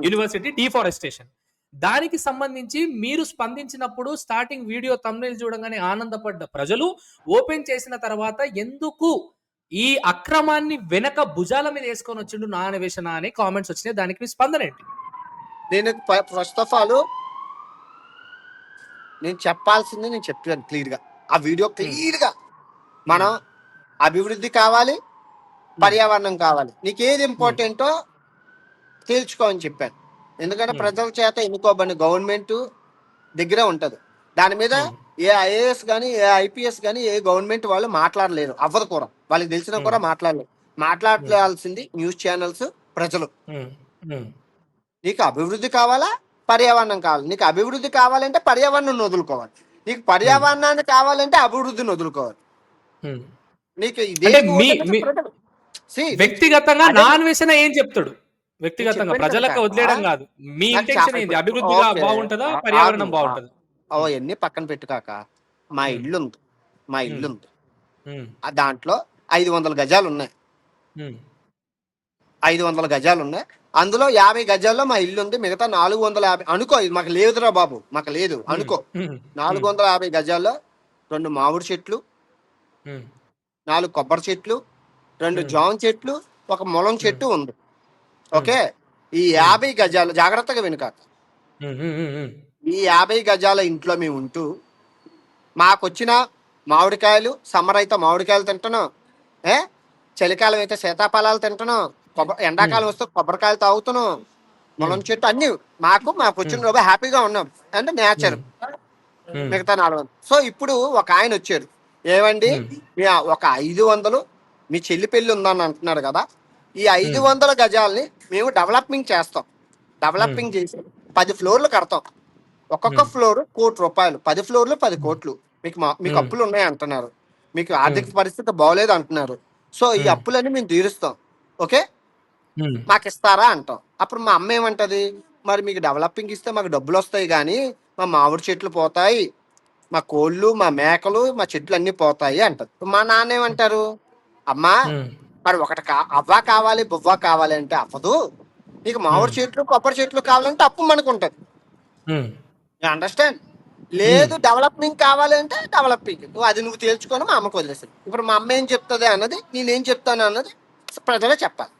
University deforestation. దానికి సంబంధించి మీరు స్పందించినప్పుడు స్టార్టింగ్ వీడియో థంబ్‌నెయిల్ చూడంగానే ఆనందపడ్డ ప్రజలు ఓపెన్ చేసిన తర్వాత ఎందుకు ఈ అక్రమాన్ని వెనక భుజాల మీద యేసుకొని వచ్చిండు నా అన్వేషణ అని కామెంట్స్ వచ్చినాయి. దానికి మీ స్పందన ఏంటి? నేను ఫస్ట్ ఆఫ్ ఆల్ నేను చెప్పాల్సింది నేను చెప్పాను క్లియర్‌గా. ఆ వీడియో క్లియర్‌గా మనం అభివృద్ధి కావాలి, పర్యావరణం కావాలి. నీకేది ఇంపార్టెంటో తేల్చుకో అని చెప్పాను. ఎందుకంటే ప్రజల చేత ఎన్నుకోబడిన గవర్నమెంట్ దగ్గరే ఉంటది. దాని మీద ఏ ఐఏఎస్ కానీ ఏ ఐపీఎస్ కానీ ఏ గవర్నమెంట్ వాళ్ళు మాట్లాడలేరు. అవ్వదు కూడా. వాళ్ళకి తెలిసినా కూడా మాట్లాడలేరు. మాట్లాడాల్సింది న్యూస్ ఛానల్స్, ప్రజలు. నీకు అభివృద్ధి కావాలా, పర్యావరణం కావాలి. నీకు అభివృద్ధి కావాలంటే పర్యావరణం వదులుకోవాలి. నీకు పర్యావరణాన్ని కావాలంటే అభివృద్ధిని వదులుకోవాలి. నీకు ఇదే వ్యక్తిగతంగా నా అన్వేషణ ఏం చెప్తాడు? వ్యక్తిగతంగా ప్రజలకు వదిలేయడం కాదు. మీ ఇంటెన్షన్ ఏంది? అభివృద్ధిగా బాగుంటుందా, పర్యావరణం బాగుంటుందా? అవన్నీ పక్కన పెట్టుకాక మా ఇల్లు ఉంది, మా ఇల్లు ఉంది. దాంట్లో 500 గజాలు ఉన్నాయి. 500 గజాలు ఉన్నాయి. అందులో 50 గజాల్లో మా ఇల్లు ఉంది. మిగతా 450 అనుకో. ఇది మాకు లేదురా బాబు, మాకు లేదు అనుకో. 450 గజాల్లో 2 మామిడి చెట్లు, 4 కొబ్బరి చెట్లు, 2 జామ చెట్లు, 1 ములం చెట్టు ఉంది. ఓకే, ఈ 50 గజాలు జాగ్రత్తగా వెనుకాక. ఈ 50 గజాల ఇంట్లో మేము ఉంటూ మాకొచ్చిన మామిడికాయలు, సమ్మర్ అయితే మామిడికాయలు తింటున్నాం, చలికాలం అయితే సీతాఫలాలు తింటున్నాం, ఎండాకాలం వస్తే కొబ్బరికాయలు తాగుతున్నాం, ములం చెట్టు అన్ని మాకు వచ్చిన రోజు హ్యాపీగా ఉన్నాం. అంటే నేచర్ మిగతా 400. సో ఇప్పుడు ఒక ఆయన వచ్చాడు, ఏమండి ఒక 500 మీ చెల్లి పెళ్లి ఉందని అంటున్నాడు కదా, ఈ 500 గజాలని మేము డెవలపింగ్ చేస్తాం. డెవలపింగ్ చేసి 10 ఫ్లోర్లు కడతాం. ఒక్కొక్క ఫ్లోర్ ₹1,00,00,000. 10 ఫ్లోర్లు 10 కోట్లు. మీకు అప్పులు ఉన్నాయి అంటున్నారు, మీకు ఆర్థిక పరిస్థితి బాగోలేదు అంటున్నారు. సో ఈ అప్పులన్నీ మేము తీరుస్తాం, ఓకే మాకు ఇస్తారా అంటాం. అప్పుడు మా అమ్మ ఏమంటది, మరి మీకు డెవలపింగ్ ఇస్తే మాకు డబ్బులు వస్తాయి కానీ మా మామిడి చెట్లు పోతాయి, మా కోళ్ళు, మా మేకలు, మా చెట్లు అన్ని పోతాయి అంటది. మా నాన్న ఏమంటారు, అమ్మా మరి ఒకటి అవ్వ కావాలి, బువ్వ కావాలి అంటే అవ్వదు. నీకు మామిడి చెట్లు, కొబ్బరి చెట్లు కావాలంటే అప్పు మనకు ఉంటది. అండర్స్టాండ్? లేదు డెవలపింగ్ కావాలంటే డెవలపింగ్ అది నువ్వు తేల్చుకొని మా అమ్మకు వదిలేస్తాను. ఇప్పుడు మా అమ్మ ఏం చెప్తుంది అన్నది, నేనేం చెప్తాను అన్నది ప్రజలే చెప్పాలి.